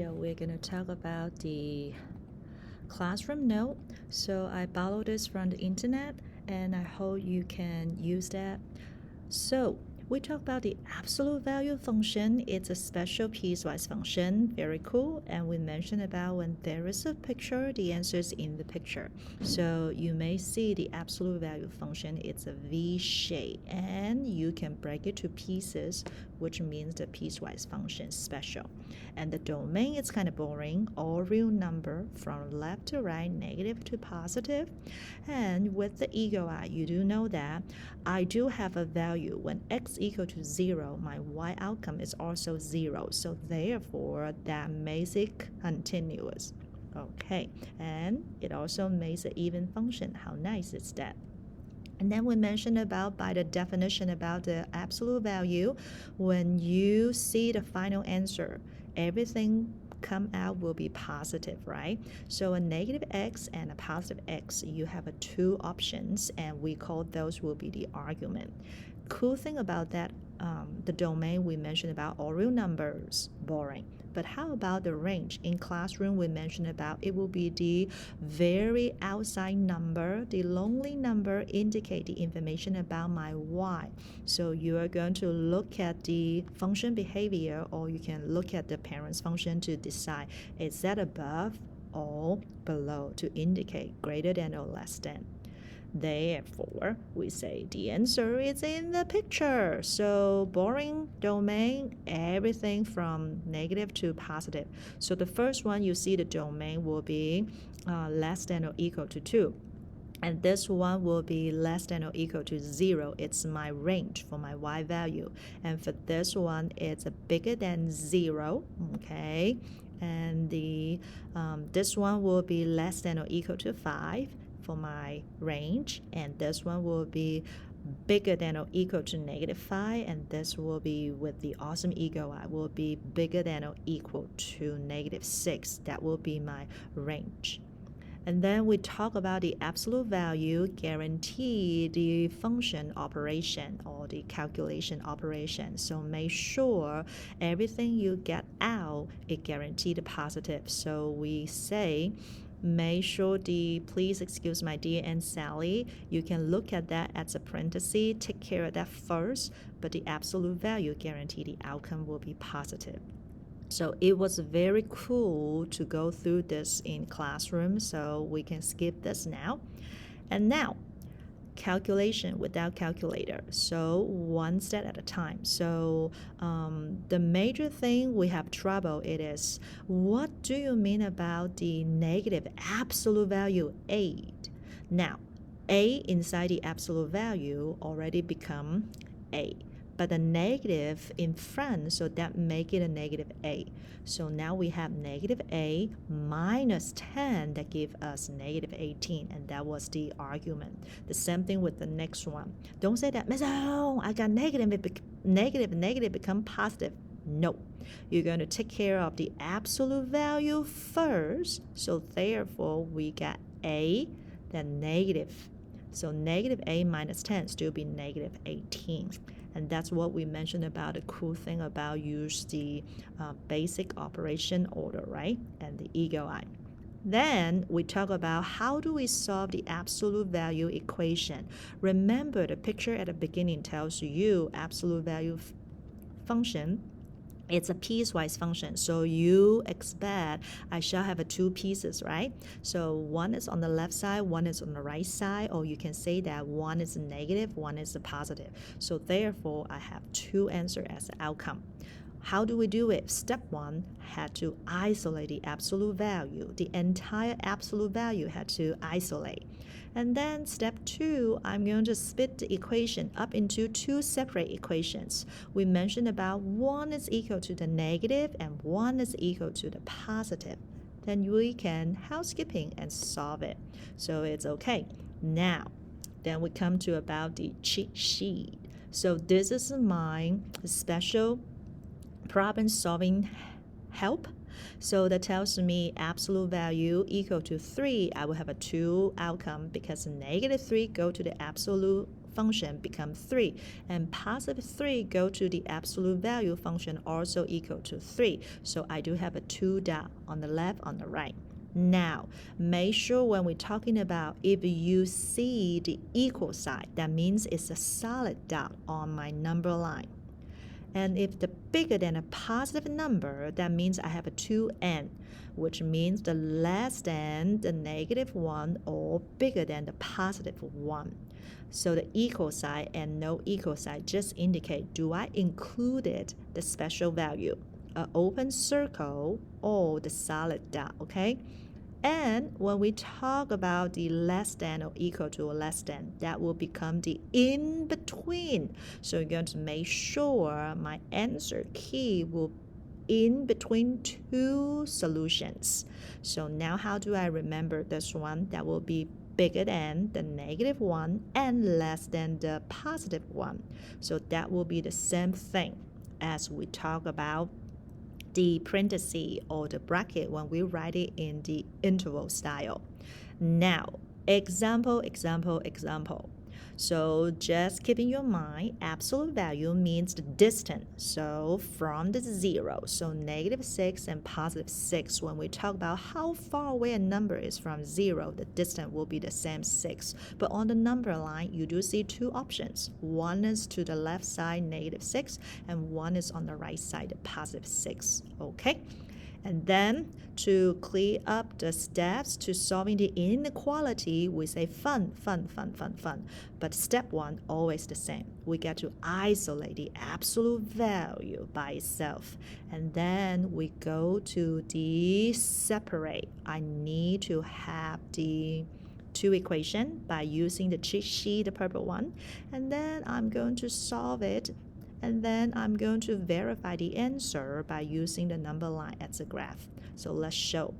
We're going to talk about the classroom note. So I borrowed this from the internet and I hope you can use that. So we talk about the absolute value function. It's a special piecewise function, very cool. And we mentioned about when there is a picture, the answer is in the picture. So you may see the absolute value function, it's a V shape, and you can break it to pieces, which means the piecewise function is special. And the domain is kind of boring, all real number from left to right, negative to positive. And with the eagle eye, you do know that I do have a value. When x equal to 0, my y outcome is also 0. So therefore, that makes it continuous. Okay, and it also makes an even function. How nice is that? And then we mentioned about by the definition about the absolute value, when you see the final answer, everything come out will be positive, right? So a negative x and a positive x, you have two options, and we call those will be the argument. Cool thing about that, the domain we mentioned about all real numbers, boring. But how about the range? In classroom, we mentioned about it will be the very outside number. The lonely number indicate the information about my y. So you are going to look at the function behavior, or you can look at the parent's function to decide is that above or below to indicate greater than or less than. Therefore, we say the answer is in the picture. So boring domain, everything from negative to positive. So the first one, you see the domain will be less than or equal to 2. And this one will be less than or equal to 0. It's my range for my y value. And for this one, it's bigger than 0. Okay. And this one will be less than or equal to 5 for my range. And this one will be bigger than or equal to negative 5. And this will be, with the awesome eagle eye, will be bigger than or equal to negative 6. That will be my range. And then we talk about the absolute value guarantee the function operation or the calculation operation. So make sure everything you get out, it guarantees the positive. So we say, make sure please excuse my dear Aunt Sally, you can look at that as a parenthesis, take care of that first, but the absolute value guarantee the outcome will be positive. So it was very cool to go through this in classroom, so we can skip this now. And now, calculation without calculator. So one step at a time. So the major thing we have trouble, it is, what do you mean about the negative absolute value 8? Now, a inside the absolute value already become a. But the negative in front, so that make it a negative a. So now we have negative a minus 10 that give us negative 18, and that was the argument. The same thing with the next one. Don't say that, Miss Oh, I got negative become positive. No, you're going to take care of the absolute value first. So therefore, we got a, then negative. So negative a minus 10 still be negative 18. And that's what we mentioned about the cool thing about use the basic operation order, right? And the eagle eye. Then we talk about how do we solve the absolute value equation. Remember, the picture at the beginning tells you absolute value function. It's a piecewise function, so you expect I shall have two pieces, right? So one is on the left side, one is on the right side, or you can say that one is a negative, one is a positive. So therefore, I have two answers as the outcome. How do we do it? Step 1 had to isolate the absolute value. The entire absolute value had to isolate. And then step 2, I'm going to split the equation up into two separate equations. We mentioned about one is equal to the negative and one is equal to the positive. Then we can housekeeping and solve it. So it's okay. Now, then we come to about the cheat sheet. So this is my special problem solving help. So that tells me absolute value equal to 3. I will have a 2 outcome because negative 3 go to the absolute function become 3, and positive 3 go to the absolute value function also equal to 3. So I do have a 2 dot on the left, on the right. Now, make sure when we're talking about if you see the equal sign, that means it's a solid dot on my number line. And if the bigger than a positive number, that means I have a 2n, which means the less than the negative 1 or bigger than the positive 1. So the equal sign and no equal sign just indicate, do I included the special value, an open circle or the solid dot, okay? And when we talk about the less than or equal to or less than, that will become the in between. So you're going to make sure my answer key will in between two solutions. So now how do I remember this one? That will be bigger than the negative 1 and less than the positive 1. So that will be the same thing as we talk about the parenthesis or the bracket when we write it in the interval style. Now, example. So just keep in your mind, absolute value means the distance. So from the 0, so negative 6 and positive 6. When we talk about how far away a number is from 0, the distance will be the same 6. But on the number line, you do see two options. One is to the left side, negative 6, and one is on the right side, the positive 6. Okay? And then to clear up the steps to solving the inequality, we say fun. But step 1, always the same. We get to isolate the absolute value by itself. And then we go to the separate. I need to have the two equation by using the cheat sheet, the purple one. And then I'm going to solve it. And then I'm going to verify the answer by using the number line as a graph. So let's show.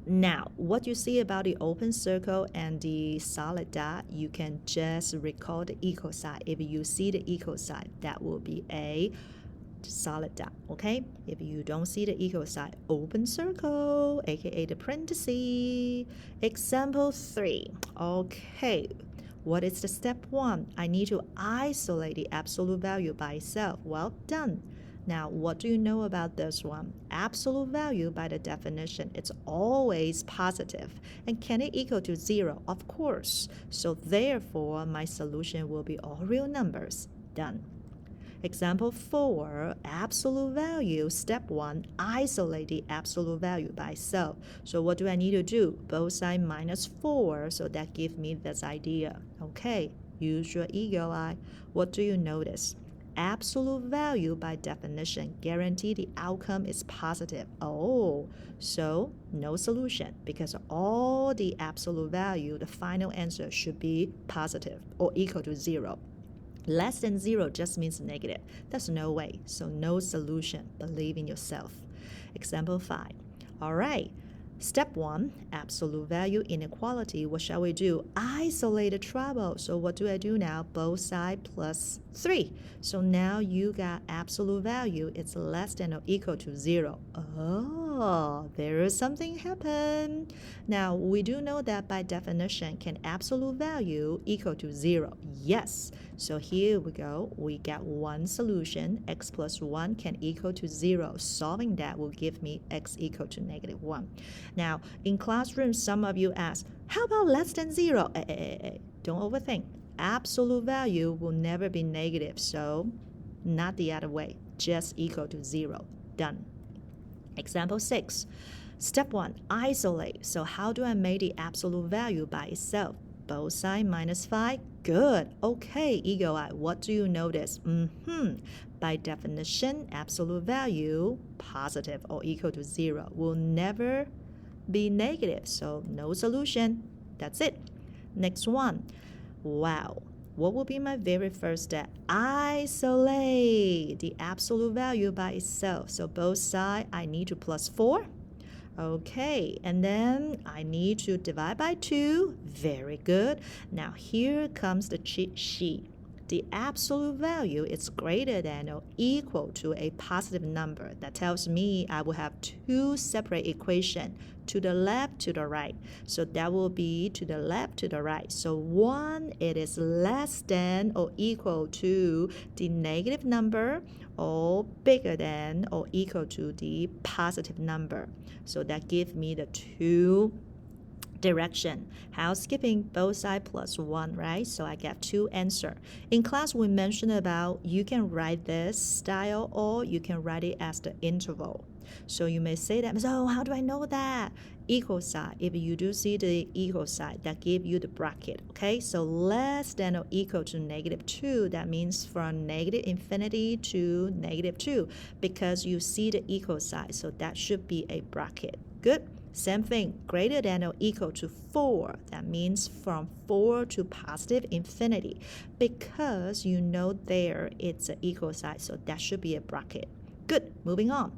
Now, what you see about the open circle and the solid dot, you can just recall the equal sign. If you see the equal sign, that will be a solid dot, okay? If you don't see the equal sign, open circle, aka the parenthesis. Example 3, okay. What is the step 1? I need to isolate the absolute value by itself. Well done. Now, what do you know about this one? Absolute value, by the definition, it's always positive. And can it equal to 0? Of course. So therefore, my solution will be all real numbers. Done. Example 4, absolute value. Step 1, isolate the absolute value by itself. So what do I need to do? Both sides minus 4. So that gives me this idea. Okay, use your eagle eye. What do you notice? Absolute value by definition guarantee the outcome is positive. Oh, so no solution because all the absolute value, the final answer should be positive or equal to 0. Less than 0 just means negative. That's no way. So no solution. Believe in yourself. Example 5. All right. Step 1, absolute value inequality. What shall we do? Isolate the trouble. So what do I do now? Both sides plus 3. So now you got absolute value. It's less than or equal to 0. Oh, there is something happen. Now, we do know that by definition, can absolute value equal to 0? Yes. So here we go. We got one solution. X plus 1 can equal to 0. Solving that will give me x equal to negative 1. Now, in classroom, some of you ask, how about less than 0? Don't overthink. Absolute value will never be negative, so not the other way. Just equal to 0. Done. Example 6. Step 1, isolate. So how do I make the absolute value by itself? Both sides minus 5. Good. Okay, eagle eye. What do you notice? By definition, absolute value, positive or equal to 0, will never be negative. So no solution. That's it. Next one. Wow. What will be my very first step? Isolate the absolute value by itself. So both sides, I need to plus 4. Okay, and then I need to divide by 2. Very good. Now here comes the cheat sheet. the absolute value is greater than or equal to a positive number. That tells me I will have two separate equations, to the left, to the right. So that will be to the left, to the right. So one, it is less than or equal to the negative number, or bigger than or equal to the positive number. So that gives me the two direction. Housekeeping, both sides plus 1, right? So I get two answers. In class, we mentioned about you can write this style or you can write it as the interval. So you may say that, so how do I know that? Equal sign. If you do see the equal sign, that gives you the bracket, okay? So less than or equal to -2, that means from negative infinity to -2 because you see the equal sign. So that should be a bracket. Good. Same thing, greater than or equal to 4. That means from 4 to positive infinity because you know there it's an equal sign, so that should be a bracket. Good, moving on.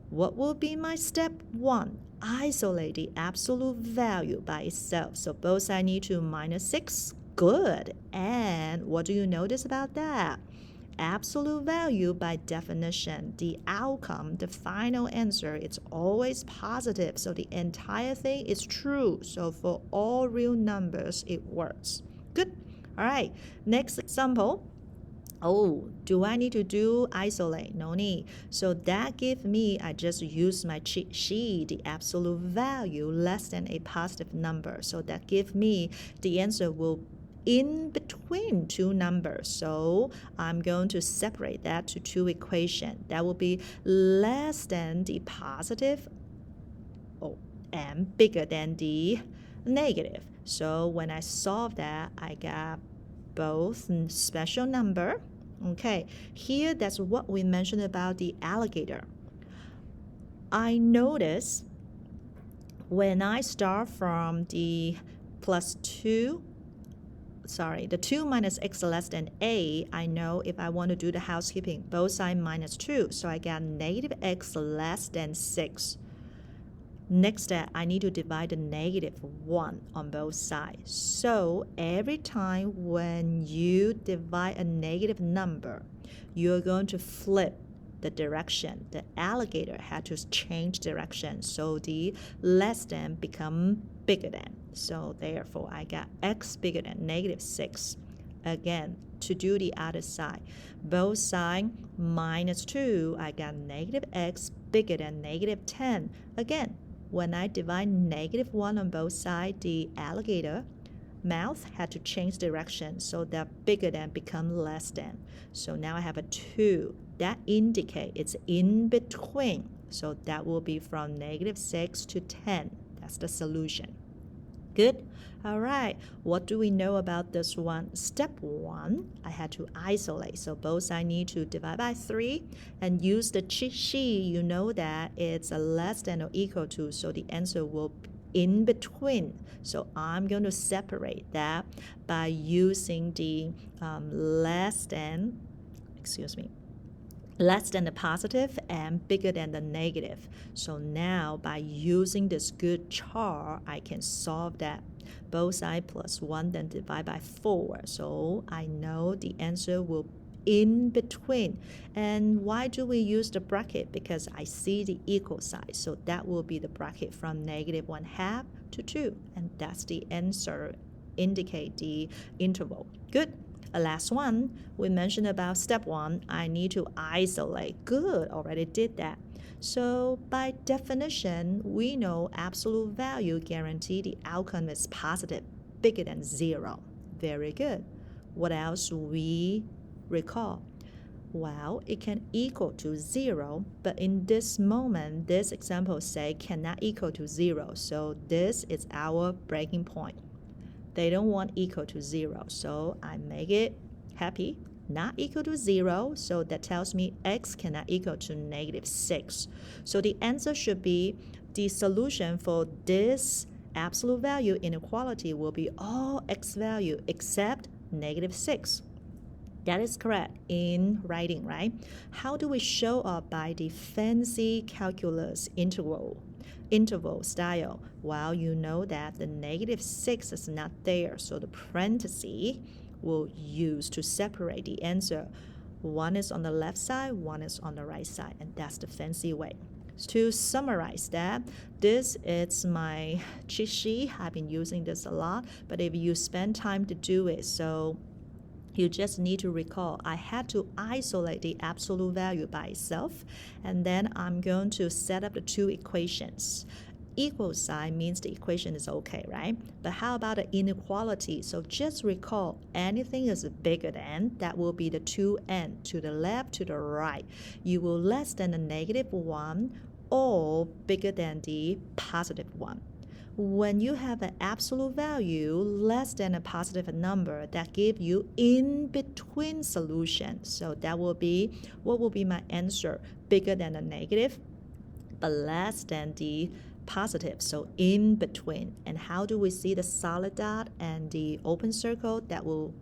What will be my step 1? Isolate the absolute value by itself. So both sides need to -6. Good. And what do you notice about that? Absolute value, by definition, the outcome, the final answer, it's always positive. So the entire thing is true. So for all real numbers, it works. Good. All right. Next example. Oh, do I need to do isolate? No need. So that gives me, I just use my cheat sheet, the absolute value less than a positive number. So that gives me the answer will in between two numbers. So I'm going to separate that to two equations. That will be less than the positive and bigger than the negative. So when I solve that, I got both special number. Okay, here that's what we mentioned about the alligator. I notice when I start from the the 2 minus x less than a, I know if I want to do the housekeeping, both sides -2. So I got -x less than 6. Next step, I need to divide the -1 on both sides. So every time when you divide a negative number, you're going to flip the direction. The alligator had to change direction. So the less than become bigger than. So therefore, I got x bigger than -6. Again, to do the other side, both sides -2, I got -x bigger than -10. Again, when I divide -1 on both sides, the alligator mouth had to change direction, so that bigger than become less than. So now I have a 2. That indicates it's in between. So that will be from -6 to 10. That's the solution. Good. All right. What do we know about this one? Step 1, I had to isolate. So both sides need to divide by 3 and use the cheat sheet. You know that it's a less than or equal to. So the answer will be in between. So I'm going to separate that by using the less than the positive and bigger than the negative. So now by using this good chart, I can solve that. Both sides +1, then divide by 4. So I know the answer will in between. And why do we use the bracket? Because I see the equal sign. So that will be the bracket from -1/2 to 2. And that's the answer, indicate the interval. Good. Last one, we mentioned about step 1, I need to isolate. Good, already did that. So by definition, we know absolute value guarantee the outcome is positive, bigger than 0. Very good. What else we recall? Well, it can equal to 0, but in this moment, this example say cannot equal to 0. So this is our breaking point. They don't want equal to 0, so I make it happy. Not equal to 0, so that tells me x cannot equal to -6. So the answer should be the solution for this absolute value inequality will be all x value except -6. That is correct in writing, right? How do we show up by the fancy calculus interval style? Well, you know that the -6 is not there, so the parenthesis will use to separate the answer. One is on the left side, one is on the right side, and that's the fancy way. To summarize that, this is my cheat sheet. I've been using this a lot, but if you spend time to do it, so you just need to recall, I had to isolate the absolute value by itself, and then I'm going to set up the two equations. Equal sign means the equation is okay, right? But how about the inequality? So just recall, anything is bigger than, that will be the 2n, to the left, to the right. You will less than the -1 or bigger than the +1. When you have an absolute value less than a positive number, that give you in between solution. So that will be, what will be my answer? Bigger than the negative, but less than the positive, so in between. And how do we see the solid dot and the open circle? That will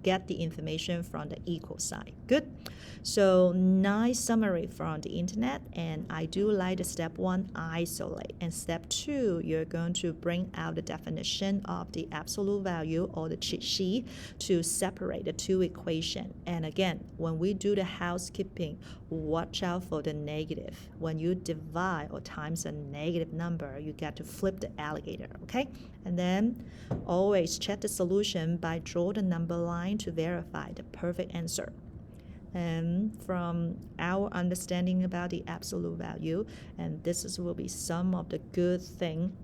get the information from the equal sign. Good. So nice summary from the internet, and I do like the step 1, isolate, and step 2, you're going to bring out the definition of the absolute value or the cheat sheet to separate the two equations. And again, when we do the housekeeping, watch out for the negative. When you divide or times a negative number, you get to flip the alligator, okay? And then always check the solution by draw the number line to verify the perfect answer. And from our understanding about the absolute value, and will be some of the good thing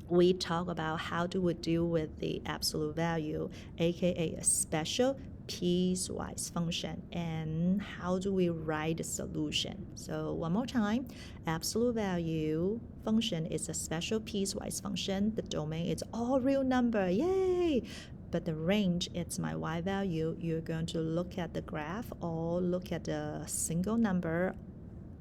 we talk about, how do we deal with the absolute value, aka a special piecewise function, and how do we write the solution. So one more time, absolute value function is a special piecewise function. The domain is all real number, yay! But the range, it's my y value. You're going to look at the graph or look at the single number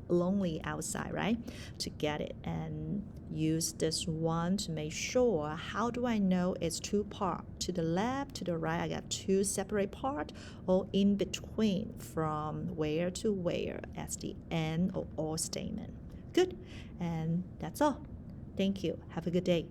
lonely outside, right, to get it, and use this one to make sure, how do I know it's two part? To the left, to the right, I got two separate part, or in between, from where to where as the and or statement. Good. And that's all. Thank you. Have a good day.